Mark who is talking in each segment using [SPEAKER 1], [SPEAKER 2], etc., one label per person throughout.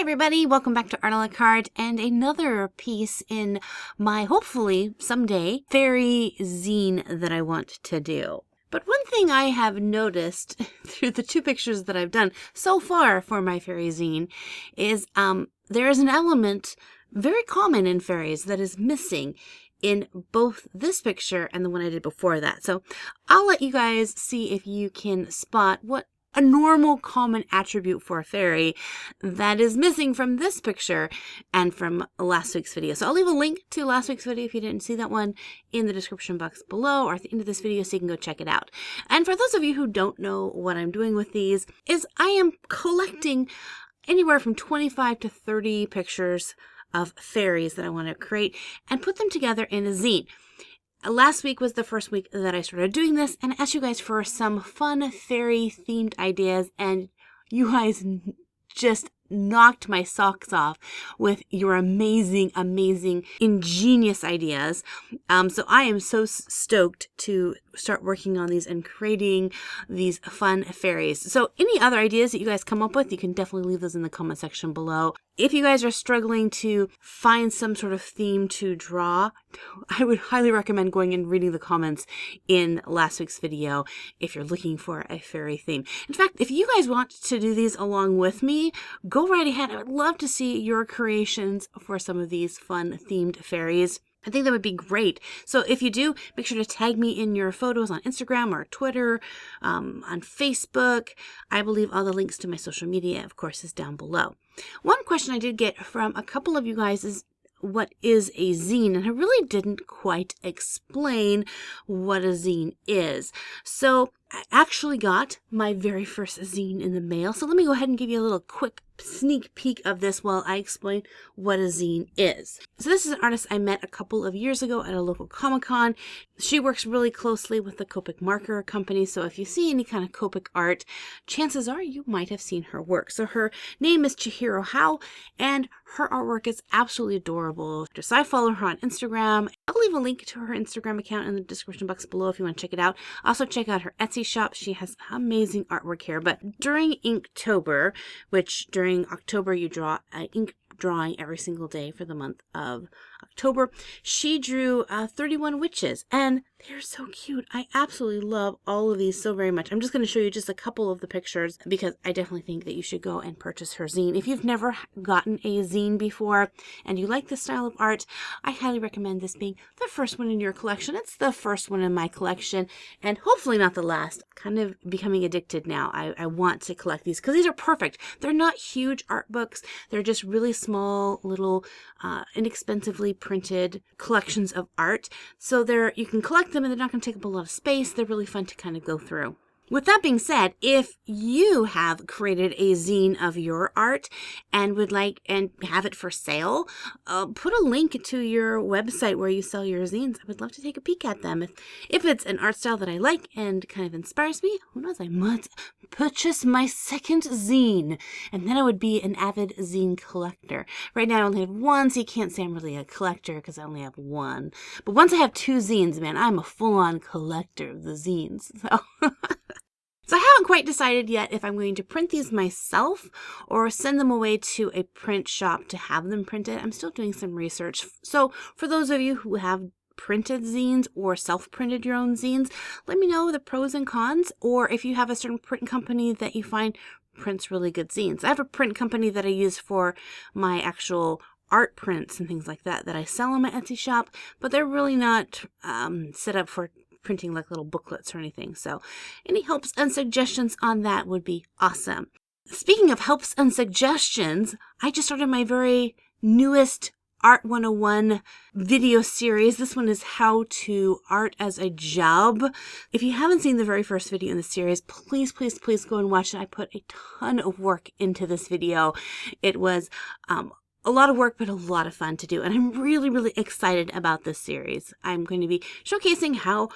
[SPEAKER 1] everybody, welcome back to Art a la Carte and another piece in my, hopefully someday, fairy zine that I want to do. But one thing I have noticed through the two pictures that I've done so far for my fairy zine is there is an element very common in fairies that is missing in both this picture and the one I did before that. So I'll let you guys see if you can spot what a normal common attribute for a fairy that is missing from this picture and from last week's video. So I'll leave a link to last week's video if you didn't see that one in the description box below or at the end of this video so you can go check it out. And for those of you who don't know what I'm doing with these is I am collecting anywhere from 25 to 30 pictures of fairies that I want to create and put them together in a zine. Last week was the first week that I started doing this, and I asked you guys for some fun fairy themed ideas, and you guys just knocked my socks off with your amazing, ingenious ideas. So I am so stoked to start working on these and creating these fun fairies. So any other ideas that you guys come up with, you can definitely leave those in the comment section below. If you guys are struggling to find some sort of theme to draw, I would highly recommend going and reading the comments in last week's video if you're looking for a fairy theme. In fact, if you guys want to do these along with me, go right ahead. I would love to see your creations for some of these fun themed fairies. I think that would be great. So if you do, make sure to tag me in your photos on Instagram or Twitter, on Facebook. I believe all the links to my social media, of course, is down below. One question I did get from a couple of you guys is, what is a zine? And I really didn't quite explain what a zine is. So I actually got my very first zine in the mail. So let me go ahead and give you a little quick sneak peek of this while I explain what a zine is. So this is an artist I met a couple of years ago at a local Comic-Con. She works really closely with the Copic marker company, so if you see any kind of Copic art, chances are you might have seen her work. So her name is Chihiro How, and her artwork is absolutely adorable. So I follow her on Instagram. I'll leave a link to her Instagram account in the description box below if you want to check it out. Also check out her Etsy shop. She has amazing artwork here. But during Inktober, which during October you draw an ink drawing every single day for the month of October, she drew 31 witches, and they're so cute. I absolutely love all of these so very much. I'm just going to show you just a couple of the pictures because I definitely think that you should go and purchase her zine. If you've never gotten a zine before and you like this style of art, I highly recommend this being the first one in your collection. It's the first one in my collection and hopefully not the last. I'm kind of becoming addicted now. I want to collect these because these are perfect. They're not huge art books. They're just really small, little, inexpensively printed collections of art. So you can collect them and they're not going to take up a lot of space. They're really fun to kind of go through. With that being said, if you have created a zine of your art and would like and have it for sale, put a link to your website where you sell your zines. I would love to take a peek at them. If it's an art style that I like and kind of inspires me, who knows, I might purchase my second zine, and then I would be an avid zine collector. Right now I only have one, so you can't say I'm really a collector because I only have one. But once I have two zines, man, I'm a full-on collector of the zines. So I haven't quite decided yet if I'm going to print these myself or send them away to a print shop to have them printed. I'm still doing some research. So for those of you who have printed zines or self-printed your own zines, let me know the pros and cons, or if you have a certain print company that you find prints really good zines. I have a print company that I use for my actual art prints and things like that I sell on my Etsy shop, but they're really not set up for printing like little booklets or anything. So any helps and suggestions on that would be awesome. Speaking of helps and suggestions, I just started my very newest Art 101 video series. This one is how to art as a job. If you haven't seen the very first video in the series, please go and watch it. I put a ton of work into this video. It was a lot of work, but a lot of fun to do. And I'm really excited about this series. I'm going to be showcasing how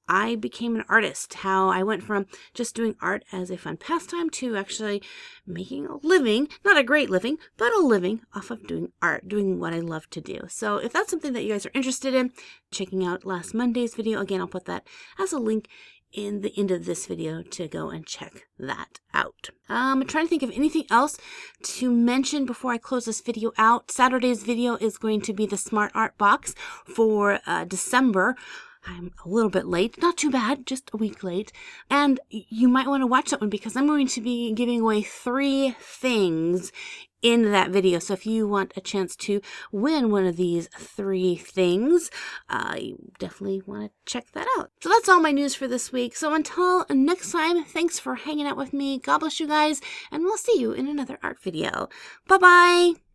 [SPEAKER 1] I became an artist, how I went from just doing art as a fun pastime to actually making a living, not a great living, but a living off of doing art, doing what I love to do. So if that's something that you guys are interested in, checking out last Monday's video, again, I'll put that as a link in the end of this video to go and check that out. I'm trying to think of anything else to mention before I close this video out. Saturday's video is going to be the Smart Art box for December. I'm a little bit late, not too bad, just a week late. And you might want to watch that one because I'm going to be giving away 3 things in that video. So if you want a chance to win one of these 3 things, you definitely want to check that out. So that's all my news for this week. So until next time, thanks for hanging out with me. God bless you guys, and we'll see you in another art video. Bye-bye!